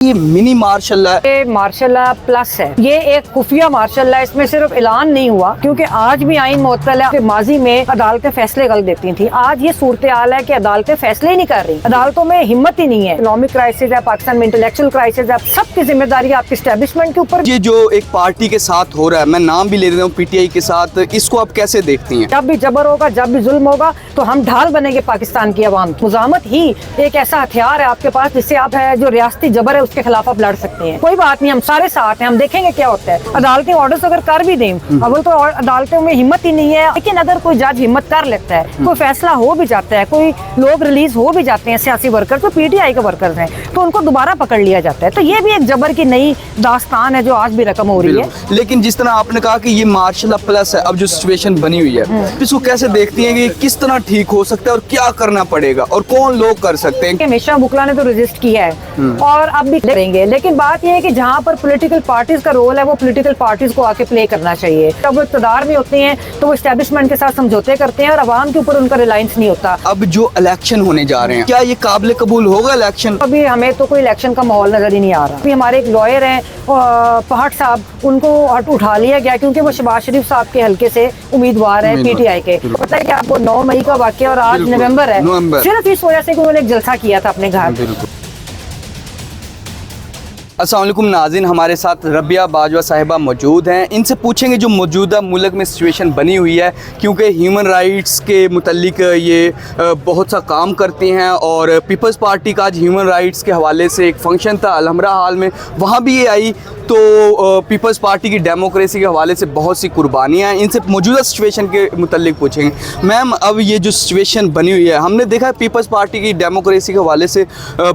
یہ منی martial law یہ martial law plus ہے، یہ ایک خفیہ مارشل لا، اس میں صرف اعلان نہیں ہوا کیونکہ آج بھی آئین معطل ہے کہ ماضی میں عدالتیں فیصلے غلط دیتی تھیں۔ آج یہ صورتحال ہے کہ عدالتیں فیصلے ہی نہیں کر رہی، عدالتوں میں ہمت ہی نہیں ہے۔ اکنامک کرائسس ہے پاکستان میں، انٹلیکچوئل کرائسس ہے، سب کی ذمہ داری آپ کی اسٹیبلشمنٹ کے اوپر۔ یہ جو ایک پارٹی کے ساتھ ہو رہا ہے، میں نام بھی لے دیتا ہوں پی ٹی آئی کے ساتھ، اس کو آپ کیسے دیکھتی ہیں؟ جب بھی جبر ہوگا، جب بھی ظلم ہوگا تو ہم ڈھال بنیں گے پاکستان کی عوام کی۔ مزاحمت ہی ایک ایسا ہتھیار ہے آپ کے پاس جس سے آپ جو ریاستی جبر ہے اس کے خلاف آپ لڑ سکتے ہیں۔ کوئی بات نہیں، ہم سارے ساتھ ہیں، ہم دیکھیں گے کیا ہوتا ہے۔ عدالتی آرڈرز اگر کر بھی دیں، اول تو عدالتوں میں ہمت ہی نہیں ہے، لیکن اگر کوئی جج ہمت کر لیتا ہے، کوئی فیصلہ ہو بھی جاتا ہے، کوئی لوگ ریلیز ہو بھی جاتے ہیں سیاسی ورکر جو پی ٹی آئی کے ورکرز ہیں، تو ان کو دوبارہ پکڑ لیا جاتا ہے۔ تو یہ بھی ایک جبر کی نئی داستان ہے جو آج بھی رقم ہو رہی ہے۔ لیکن جس طرح آپ نے کہا کہ یہ مارشل لا پلس ہے، اب جو سچویشن بنی ہوئی ہے، اس کو کیسے دیکھتی ہیں کہ کس طرح ٹھیک ہو سکتا ہے اور کیا کرنا پڑے گا اور کون لوگ کر سکتے ہیں؟ ہمیشہ بکلا نے تو ریزسٹ کیا ہے اور اب بھی کریں گے، لیکن بات یہ ہے کہ جہاں پر پولیٹیکل پارٹیز کا رول ہے وہ پولیٹیکل پارٹیز کو آ کے پلے کرنا چاہیے۔ جب وہ اقتدار میں ہوتے ہیں تو وہ اسٹیبلشمنٹ کے ساتھ سمجھوتے کرتے ہیں اور عوام کے اوپر ان کا ریلائنس نہیں ہوتا۔ اب جو الیکشن ہونے جا رہے ہیں، کیا یہ قابل قبول ہوگا الیکشن؟ ابھی ہمیں تو کوئی الیکشن کا ماحول نظر ہی نہیں آ رہا۔ ابھی ہمارے ایک لائر ہیں پہاڑ صاحب، ان کو اٹھا لیا گیا کیونکہ وہ شہباز شریف صاحب کے حلقے سے امیدوار ہیں پی ٹی آئی کے۔ پتہ ہے کہ آپ کو 9 مئی کا واقعہ اور آج نومبر ہے، صرف اس وجہ سے کہ انہوں نے ایک جلسہ کیا تھا اپنے گھر۔ السلام علیکم ناظرین، ہمارے ساتھ ربیہ باجوہ صاحبہ موجود ہیں۔ ان سے پوچھیں گے جو موجودہ ملک میں سچویشن بنی ہوئی ہے، کیونکہ ہیومن رائٹس کے متعلق یہ بہت سا کام کرتے ہیں اور پیپلز پارٹی کا آج ہیومن رائٹس کے حوالے سے ایک فنکشن تھا الحمرہ ہال میں، وہاں بھی یہ آئی تو پیپلز پارٹی کی ڈیموکریسی کے حوالے سے بہت سی قربانیاں ہیں۔ ان سے موجودہ سچویشن کے متعلق پوچھیں گے۔ میم، اب یہ جو سچویشن بنی ہوئی ہے، ہم نے دیکھا پیپلز پارٹی کی ڈیموکریسی کے حوالے سے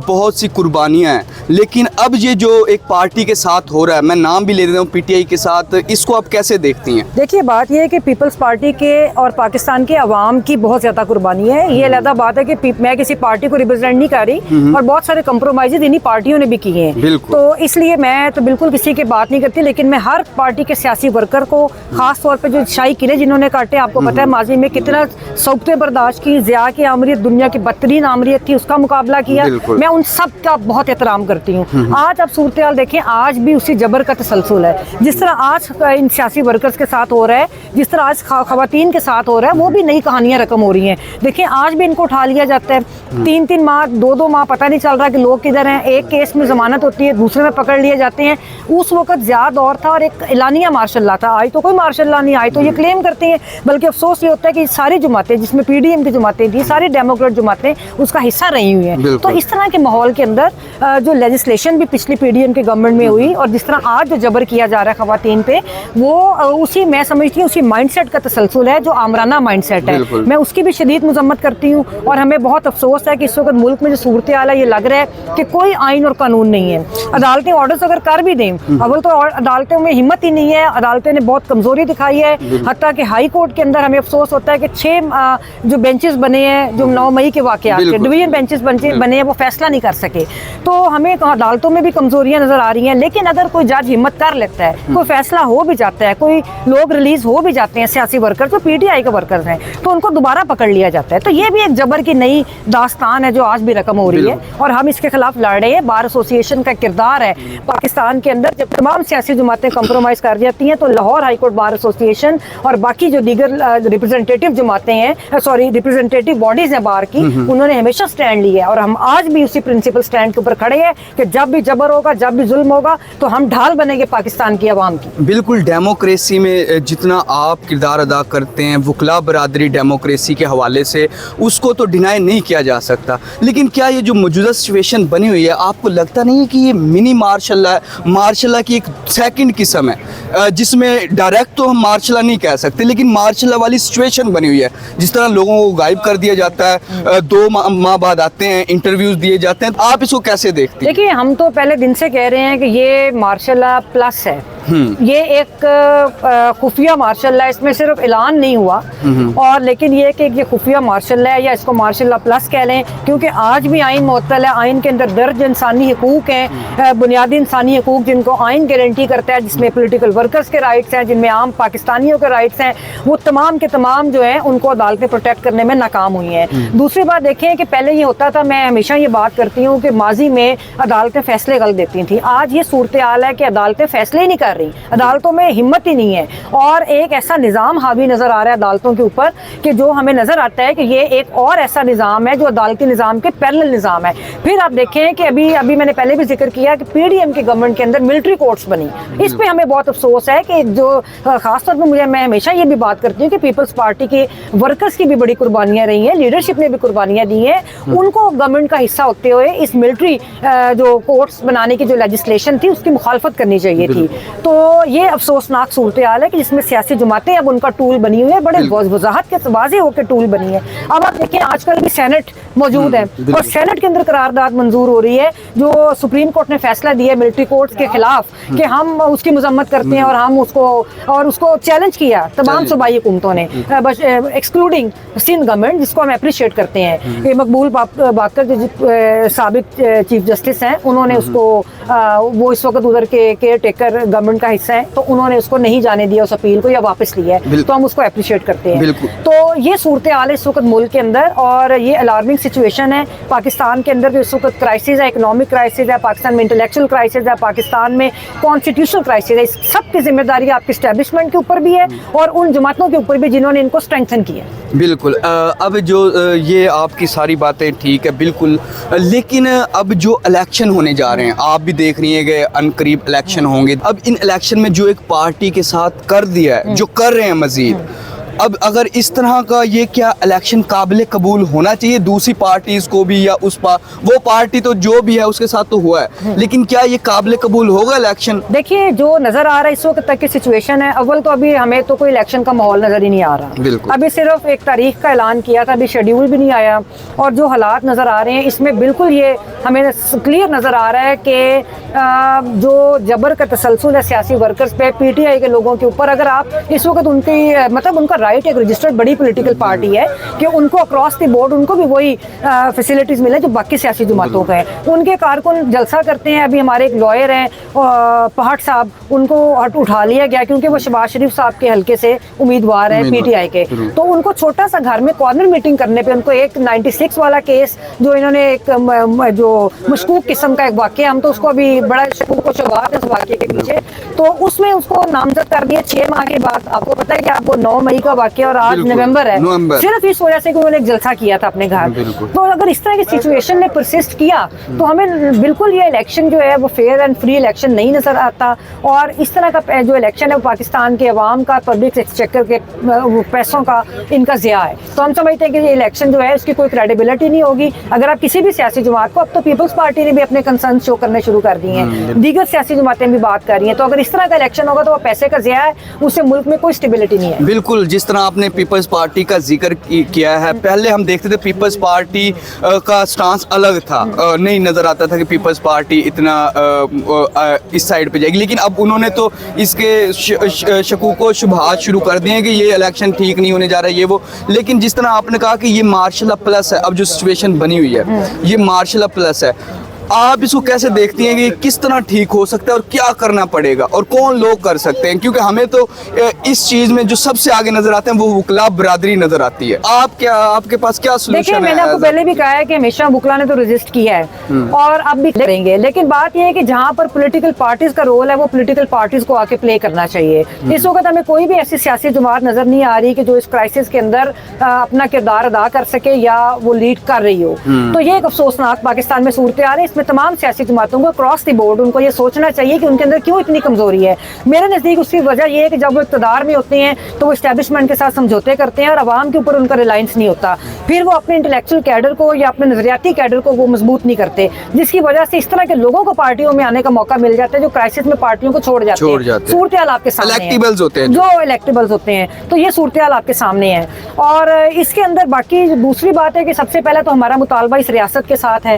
بہت سی قربانیاں ہیں، لیکن اب یہ جو ایک پارٹی کے ساتھ ہو رہا ہے، میں نام بھی لے دیتا ہوں پی ٹی آئی کے ساتھ، اس کو آپ کیسے دیکھتی ہیں؟ دیکھیے، بات یہ ہے کہ پیپلز پارٹی کے اور پاکستان کے عوام کی بہت زیادہ قربانی ہے۔ یہ علیحدہ بات ہے کہ میں کسی پارٹی کو ریپرزینٹ نہیں کر رہی اور بہت سارے کمپرومائزز انہی پارٹیوں نے بھی کیے ہیں، تو اس لیے میں تو بالکل کسی کی بات نہیں کرتی، لیکن میں ہر پارٹی کے سیاسی ورکر کو، خاص طور پہ جو شاہی قلعے جنہوں نے کاٹے، آپ کو پتہ ہے ماضی میں کتنا صعوبتیں برداشت کی، ضیاء کی آمریت دنیا کی بدترین آمریت تھی، اس کا مقابلہ کیا، میں ان سب کا بہت احترام کرتی ہوں۔ آج آپ صورتحال دیکھیں، آج بھی اسی جبر کا تسلسل ہے، جس طرح آج ان سیاسی ورکرز کے ساتھ ہو رہا ہے، جس طرح آج خواتین کے ساتھ ہو رہا ہے، وہ بھی نئی کہانیاں رقم ہو رہی ہیں۔ دیکھیں، آج بھی ان کو اٹھا لیا جاتا ہے، 3 ماہ 2 ماہ پتہ نہیں چل رہا کہ لوگ کدھر ہیں۔ ایک کیس میں ضمانت ہوتی ہے، دوسرے میں پکڑ لیے جاتے ہیں۔ اس وقت زیادہ دور تھا اور ایک اعلانیہ مارشل لا تھا، آج تو کوئی مارشل لا نہیں، آج تو یہ کلیم کرتے ہیں، بلکہ افسوس یہ ہوتا ہے کہ ساری جماعتیں، جس میں پی ڈی ایم کی جماعتیں تھیں، ساری ڈیموکریٹ جماعتیں اس کا حصہ رہی ہوئی ہیں۔ تو اس طرح کے ماحول کے اندر جو لیجسلیشن بھی پچھلی پی ڈی ایم کی گورنمنٹ میں ہوئی اور جس طرح آج جو جبر کیا جا رہا ہے خواتین پہ، وہ اسی، میں سمجھتی ہوں، اسی مائنڈ سیٹ کا تسلسل ہے جو آمرانہ مائنڈ سیٹ ہے۔ میں اس کی بھی شدید مذمت کرتی ہوں اور ہمیں بہت افسوس ہے کہ اس وقت ملک میں جو صورتحال ہے، یہ لگ رہا ہے کہ کوئی آئین اور قانون نہیں ہے۔ عدالتی آرڈرز اگر کر بھی دیں، اول تو عدالتوں میں ہمت ہی نہیں ہے، عدالتیں نے بہت کمزوری دکھائی ہے، حتیٰ کہ ہائی کورٹ کے اندر ہمیں افسوس ہوتا ہے کہ 6 جو بینچز بنے ہیں، جو 9 مئی کے واقعات کے ڈویژن بینچز بنے ہیں، وہ فیصلہ نہیں کر سکے۔ تو ہمیں عدالتوں میں بھی کمزوریاں نظر آ رہی ہیں، لیکن اگر کوئی جج ہمت کر لیتا ہے، کوئی فیصلہ ہو بھی جاتا ہے، کوئی لوگ ریلیز ہو بھی جاتے ہیں سیاسی ورکر جو پی ٹی آئی کے ورکرز ہیں، تو ان کو دوبارہ پکڑ لیا جاتا ہے۔ تو یہ بھی ایک جبر کی نئی داستان ہے جو آج بھی رقم ہو رہی ہے اور ہم اس کے خلاف لڑ رہے ہیں۔ بار ایسوسیشن کا کردار ہے پاکستان کے اندر، جب تمام سیاسی جماعتیں کمپرومائز کر جاتی ہیں تو Lahore high court bar association اور باقی جو دیگر ریپرزینٹیٹیو جماعتیں ہیں، ریپرزینٹیٹیو باڈیز ہیں بار کی، انہوں نے ہمیشہ سٹینڈ لیا ہے اور ہم آج بھی اسی پرنسپل سٹینڈ کے اوپر کھڑے ہیں کہ جب بھی جبر ہوگا، جب بھی ظلم ہوگا تو ہم ڈھال بنیں گے پاکستان کی عوام کی۔ بالکل، ڈیموکریسی میں جتنا آپ کردار ادا کرتے ہیں، وکلا برادری ڈیموکریسی کے حوالے سے، اس کو تو ڈینائی نہیں کیا جا سکتا، لیکن کیا یہ جو موجودہ سچویشن بنی ہوئی ہے، آپ کو لگتا نہیں ہے کہ یہ منی مارشل لا ہے؟ مارشل لا کی ایک سیکنڈ قسم ہے جس میں ڈائریکٹ تو ہم مارشل لا نہیں کہہ سکتے، لیکن مارشل لا والی سچویشن بنی ہوئی ہے، جس طرح لوگوں کو غائب کر دیا جاتا ہے، 2 ماہ بعد آتے ہیں، انٹرویوز دیے جاتے ہیں، آپ اس کو کیسے دیکھتے ہیں؟ دیکھیے، ہم تو پہلے دن سے کہہ رہے ہیں کہ یہ مارشل لا پلس ہے، یہ ایک خفیہ مارشل لا ہے, اس میں صرف اعلان نہیں ہوا, اور لیکن یہ کہ یہ خفیہ مارشل لا ہے یا اس کو مارشل لا پلس کہہ لیں, کیونکہ آج بھی آئین معطل ہے. آئین کے اندر درج انسانی حقوق ہیں, بنیادی انسانی حقوق جن کو آئین گارنٹی کرتا ہے, جس میں پولیٹیکل ورکرز کے رائٹس ہیں, جن میں عام پاکستانیوں کے رائٹس ہیں, وہ تمام کے تمام جو ہیں ان کو عدالتیں پروٹیکٹ کرنے میں ناکام ہوئی ہیں. دوسری بات دیکھیں کہ پہلے یہ ہوتا تھا, میں ہمیشہ یہ بات کرتی ہوں کہ ماضی میں عدالتیں فیصلے غلط دیتی تھیں. آج یہ صورتحال ہے کہ عدالتیں فیصلے ہی نہیں کر رہی, عدالتوں میں ہمت ہی نہیں ہے, اور ایک ایسا نظام حاوی نظر آ رہا ہے عدالتوں کے اوپر کہ جو ہمیں نظر آتا ہے کہ یہ ایک اور ایسا نظام ہے جو عدالتی نظام کے پیرلل نظام ہے. پھر آپ دیکھیں کہ ابھی میں نے پہلے بھی ذکر کیا کہ پی ڈی ایم کی گورنمنٹ کے اندر ملٹری کورٹس بنی. اس پہ ہمیں بہت افسوس ہے کہ جو خاص طور پہ میں ہمیشہ یہ بھی بات کرتی ہوں کہ پیپلز پارٹی کے ورکرز کی بھی بڑی قربانیاں رہی ہیں, لیڈرشپ نے بھی قربانیاں دی ہیں, ان کو گورنمنٹ کا حصہ ہوتے ہوئے اس ملٹری جو کورٹس بنانے کی جو لیجسلیشن تھی اس کی مخالفت کرنی چاہیے تھی. تو یہ افسوسناک صورتحال ہے کہ جس میں سیاسی جماعتیں اب ان کا ٹول بنی ہوئی ہے, بڑے وضاحت کے واضح ہو کے ٹول بنی ہے. اب آپ دیکھیں آج کل بھی سینٹ موجود ہے, اور سینٹ کے اندر قرارداد منظور ہو رہی ہے جو سپریم کورٹ نے فیصلہ دیا ہے ملٹری کورٹس کے خلاف کہ ہم اس کی مذمت کرتے ہیں, اور ہم اس کو چیلنج کیا تمام صوبائی حکومتوں نے, ایکسکلوڈنگ سندھ گورنمنٹ, جس کو ہم اپریشیٹ کرتے ہیں. یہ مقبول باقر جو سابق چیف جسٹس ہیں, انہوں نے اس کو وہ اس وقت ادھر کے کیئر ٹیکر گورنمنٹ کا حصہ ہے, تو انہوں نے اس کو نہیں جانے دیا اس اپیل کو, یا واپس لیا ہے, تو ہم اس کو اپریشیٹ کرتے ہیں. تو یہ صورتحال ہے اس وقت ملک کے اندر, اور یہ الارمنگ سچویشن ہے پاکستان کے اندر جو اس وقت کرائسس ہے, اکنامک کرائسس ہے پاکستان میں, انٹلیکچوئل کرائسس ہے پاکستان میں, کانسٹیٹیوشنل کرائسس ہے. اس سب کی ذمہ داری آپ کی اسٹیبلشمنٹ کے اوپر بھی ہے اور ان جماعتوں کے اوپر بھی جنہوں نے ان کو اسٹرینتھن کیا. بالکل. اب جو یہ آپ کی ساری باتیں ٹھیک ہے بالکل, لیکن اب جو الیکشن ہونے جا رہے ہیں, آپ بھی دیکھ رہی ہیں کہ ان قریب الیکشن ہوں گے. اب ان الیکشن میں جو ایک پارٹی کے ساتھ کر دیا ہے, جو کر رہے ہیں مزید, اب اگر اس طرح کا یہ کیا الیکشن قابل قبول ہونا چاہیے دوسری پارٹیز کو بھی, یا وہ پارٹی تو جو بھی ہے اس کے ساتھ تو ہوا ہے, لیکن کیا یہ قابل قبول ہوگا الیکشن؟ دیکھیے جو نظر آ رہا ہے اس وقت تک کی سچویشن ہے, اول تو ابھی ہمیں تو کوئی الیکشن کا ماحول نظر ہی نہیں آ رہا. بالکل. ابھی صرف ایک تاریخ کا اعلان کیا تھا, ابھی شیڈیول بھی نہیں آیا, اور جو حالات نظر آ رہے ہیں اس میں بالکل یہ ہمیں کلیئر نظر آ رہا ہے کہ جو جبر کا تسلسل ہے سیاسی ورکرز پہ, پی ٹی آئی کے لوگوں کے اوپر, اگر آپ اس وقت ان کی مطلب ان کا رائٹ ایک رجسٹرڈ بڑی پولیٹیکل پارٹی ہے کہ ان کو اکراس دی بورڈ ان کو بھی وہی فیسلٹیز ملے جو باقی سیاسی جماعتوں کا ہے. ان کے کارکن جلسہ کرتے ہیں. ابھی ہمارے ایک لائر ہیں پہاڑ صاحب, ان کو اٹھا لیا گیا کیونکہ وہ شہباز شریف صاحب کے حلقے سے امیدوار ہیں پی ٹی آئی کے, تو ان کو چھوٹا سا گھر میں کارنر میٹنگ کرنے پہ ان کو ایک 96 والا کیس جو انہوں نے ایک جو مشکوک قسم کا ایک واقعہ, ہم تو اس کو ابھی بڑا شکوک و شبہات ہے اس واقعے کے پیچھے, تو اس میں اس کو نامزد کر دیا 6 ماہ کے بعد. آپ کو پتا ہے کہ آپ کو 9 مئی کا واقعہ اور آج نومبر ہے, صرف اس وجہ سے کہ انہوں نے ایک جلسہ کیا تھا اپنے گھر. تو اگر اس طرح کی سچویشن نے پرسسٹ کیا تو ہمیں بالکل یہ الیکشن جو ہے وہ فیئر اینڈ فری الیکشن نہیں نظر آتا, اور اس طرح کا جو الیکشن ہے وہ پاکستان کے عوام کا, پبلک ایکسچیکر کے پیسوں کا, ان کا ضیاع ہے. تو ہم سمجھتے ہیں کہ یہ الیکشن جو ہے اس کی کوئی کریڈیبلٹی نہیں ہوگی اگر آپ کسی بھی سیاسی جماعت کو, اب تو پیپلز پارٹی نے بھی اپنے کنسرن شو کرنے شروع کر دیے ہیں, دیگر سیاسی جماعتیں بھی بات کر رہی ہیں, تو اگر اس طرح کا الیکشن ہوگا تو وہ پیسے کا ضیاع ہے, اس سے ملک میں کوئی اسٹیبلٹی نہیں ہے. بالکل. جس طرح آپ نے پیپلز پارٹی کا ذکر کیا ہے, پہلے ہم دیکھتے تھے پیپلز پارٹی کا سٹانس الگ تھا, نہیں نظر آتا تھا کہ پیپلز پارٹی اتنا اس سائڈ پہ جائے گی, لیکن اب انہوں نے تو اس کے شکوک و شبہات شروع کر دیے ہیں کہ یہ الیکشن ٹھیک نہیں ہونے جا رہا ہے یہ وہ. لیکن جس طرح آپ نے کہا کہ یہ مارشل لا پلس ہے, اب جو سچویشن بنی ہوئی ہے یہ مارشل لا پلس ہے, آپ اس کو کیسے دیکھتی ہیں کہ کس طرح ٹھیک ہو سکتا ہے اور کیا کرنا پڑے گا اور کون لوگ کر سکتے ہیں؟ کیونکہ ہمیں تو اس چیز میں جو سب سے آگے نظر آتے ہیں وہ وکلا برادری نظر آتی ہے. آپ کے پاس کیا سولوشن ہے؟ میں نے آپ کو پہلے بھی کہا ہے کہ ہمیشہ وکلا نے تو ریزسٹ کیا ہے اور اب بھی کریں گے, لیکن بات یہ ہے کہ جہاں پر پولیٹیکل پارٹیز کا رول ہے وہ پولیٹیکل پارٹیز کو آ کے پلے کرنا چاہیے. اس وقت ہمیں کوئی بھی ایسی سیاسی جماعت نظر نہیں آ رہی کہ جو اس کرائسس کے اندر اپنا کردار ادا کر سکے یا وہ لیڈ کر رہی ہو. تو یہ ایک افسوسناک پاکستان میں صورتحال ہے. اس میں تمام سیاسی جماعتوں کو اکراس دی بورڈ ان کو یہ سوچنا چاہیے کہ ان کے اندر کیوں اتنی کمزوری ہے. میرے نزدیک اس کی وجہ یہ ہے کہ جب وہ اقتدار میں ہوتے ہیں تو وہ اسٹیبلشمنٹ کے ساتھ سمجھوتے کرتے ہیں اور عوام کے اوپر ان کا ریلائنس نہیں ہوتا. پھر وہ اپنے انٹلیکچوئل کیڈر کو یا اپنے نظریاتی کیڈر کو وہ مضبوط نہیں کرتے, جس کی وجہ سے اس طرح کے لوگوں کو پارٹیوں میں آنے کا موقع مل جاتا ہے جو کرائسس میں پارٹیوں کو چھوڑ جاتے ہیں. صورتحال آپ کے سامنے ہے, جو الیکٹیبلز ہوتے ہیں, تو یہ صورتحال آپ کے سامنے ہے. اور اس کے اندر باقی دوسری بات ہے کہ سب سے پہلے تو ہمارا مطالبہ اس ریاست کے ساتھ ہے